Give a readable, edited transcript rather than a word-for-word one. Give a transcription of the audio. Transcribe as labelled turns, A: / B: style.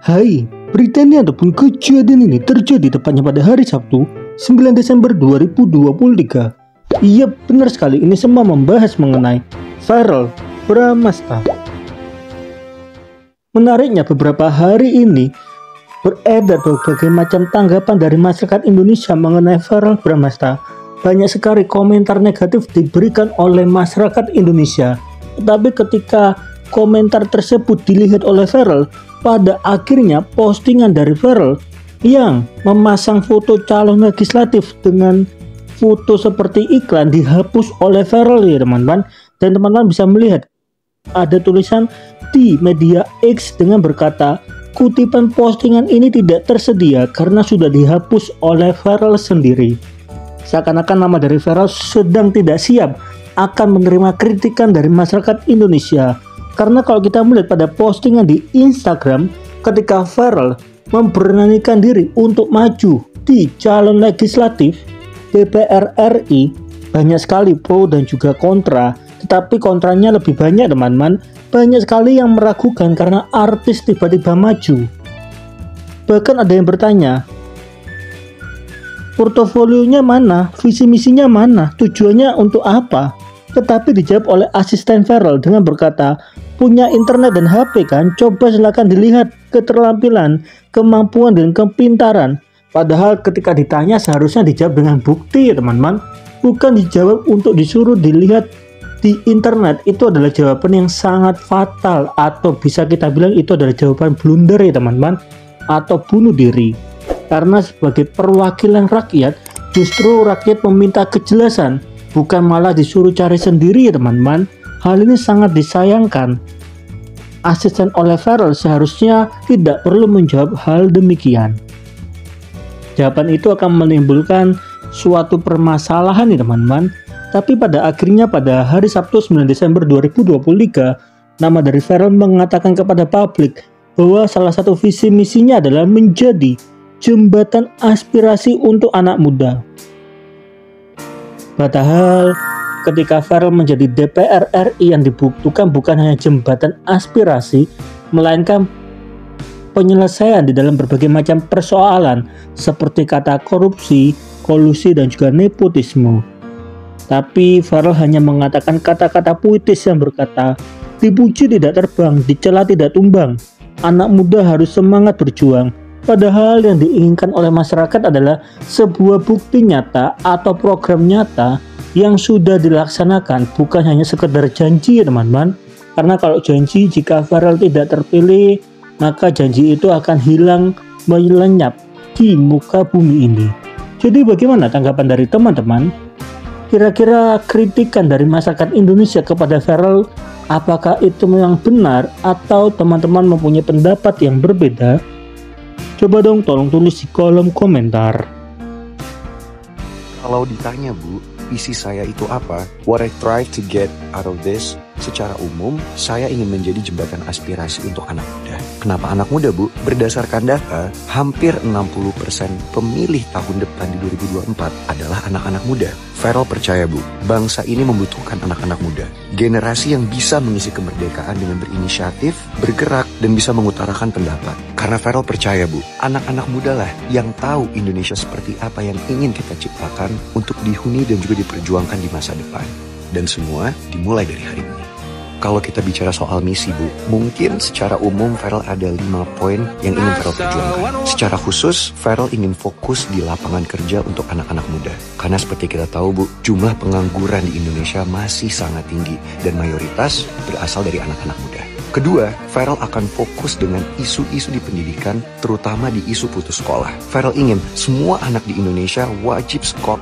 A: Hai, berita ini ataupun kejadian ini terjadi tepatnya pada hari Sabtu 9 Desember 2023. Iya, benar sekali, ini semua membahas mengenai Verrell Bramasta. Menariknya, beberapa hari ini beredar berbagai macam tanggapan dari masyarakat Indonesia mengenai Verrell Bramasta. Banyak sekali komentar negatif diberikan oleh masyarakat Indonesia. Tetapi ketika komentar tersebut dilihat oleh Verrell, pada akhirnya postingan dari Verrell yang memasang foto calon legislatif dengan foto seperti iklan dihapus oleh Verrell ya teman-teman. Dan teman-teman bisa melihat ada tulisan di media X dengan berkata, kutipan postingan ini tidak tersedia karena sudah dihapus oleh Verrell sendiri. Seakan-akan nama dari Verrell sedang tidak siap akan menerima kritikan dari masyarakat Indonesia. Karena kalau kita melihat pada postingan di Instagram, ketika Verrell memberanikan diri untuk maju di calon legislatif DPR RI, banyak sekali pro dan juga kontra. Tetapi kontranya lebih banyak teman-teman. Banyak sekali yang meragukan karena artis tiba-tiba maju. Bahkan ada yang bertanya, portofolionya mana, visi misinya mana, tujuannya untuk apa? Tetapi dijawab oleh asisten Verrell dengan berkata, punya internet dan HP kan, coba silakan dilihat keterampilan, kemampuan dan kepintaran. Padahal ketika ditanya seharusnya dijawab dengan bukti ya teman-teman, bukan dijawab untuk disuruh dilihat di internet. Itu adalah jawaban yang sangat fatal, atau bisa kita bilang itu adalah jawaban blunder ya teman-teman, atau bunuh diri. Karena sebagai perwakilan rakyat, justru rakyat meminta kejelasan, bukan malah disuruh cari sendiri ya teman-teman. Hal ini sangat disayangkan. Asisten oleh Verrell seharusnya tidak perlu menjawab hal demikian. Jawaban itu akan menimbulkan suatu permasalahan nih teman-teman. Tapi pada akhirnya pada hari Sabtu 9 Desember 2023, nama dari Verrell mengatakan kepada publik bahwa salah satu visi misinya adalah menjadi jembatan aspirasi untuk anak muda. Padahal ketika Verrell menjadi DPR RI yang dibutuhkan bukan hanya jembatan aspirasi, melainkan penyelesaian di dalam berbagai macam persoalan seperti kata korupsi, kolusi dan juga nepotisme. Tapi Verrell hanya mengatakan kata-kata puitis yang berkata, dipuji tidak terbang, dicela tidak tumbang, anak muda harus semangat berjuang. Padahal yang diinginkan oleh masyarakat adalah sebuah bukti nyata atau program nyata yang sudah dilaksanakan, bukan hanya sekedar janji ya teman-teman. Karena kalau janji, jika Verrell tidak terpilih, maka janji itu akan hilang melenyap di muka bumi ini. Jadi bagaimana tanggapan dari teman-teman? Kira-kira kritikan dari masyarakat Indonesia kepada Verrell, apakah itu memang benar atau teman-teman mempunyai pendapat yang berbeda? Coba dong tolong tulis di kolom komentar.
B: Kalau ditanya Bu, visi saya itu apa? What I try to get out of this, secara umum, saya ingin menjadi jembatan aspirasi untuk anak muda. Kenapa anak muda Bu? Berdasarkan data, hampir 60% pemilih tahun depan di 2024 adalah anak-anak muda. Verrell percaya Bu, bangsa ini membutuhkan anak-anak muda. Generasi yang bisa mengisi kemerdekaan dengan berinisiatif, bergerak, dan bisa mengutarakan pendapat. Karena Verrell percaya Bu, anak-anak muda lah yang tahu Indonesia seperti apa yang ingin kita ciptakan untuk dihuni dan juga diperjuangkan di masa depan. Dan semua dimulai dari hari ini. Kalau kita bicara soal misi Bu, mungkin secara umum Verrell ada 5 poin yang ingin Verrell perjuangkan. Secara khusus, Verrell ingin fokus di lapangan kerja untuk anak-anak muda. Karena seperti kita tahu Bu, jumlah pengangguran di Indonesia masih sangat tinggi dan mayoritas berasal dari anak-anak muda. Kedua, Verrell akan fokus dengan isu-isu di pendidikan, terutama di isu putus sekolah. Verrell ingin semua anak di Indonesia wajib sekolah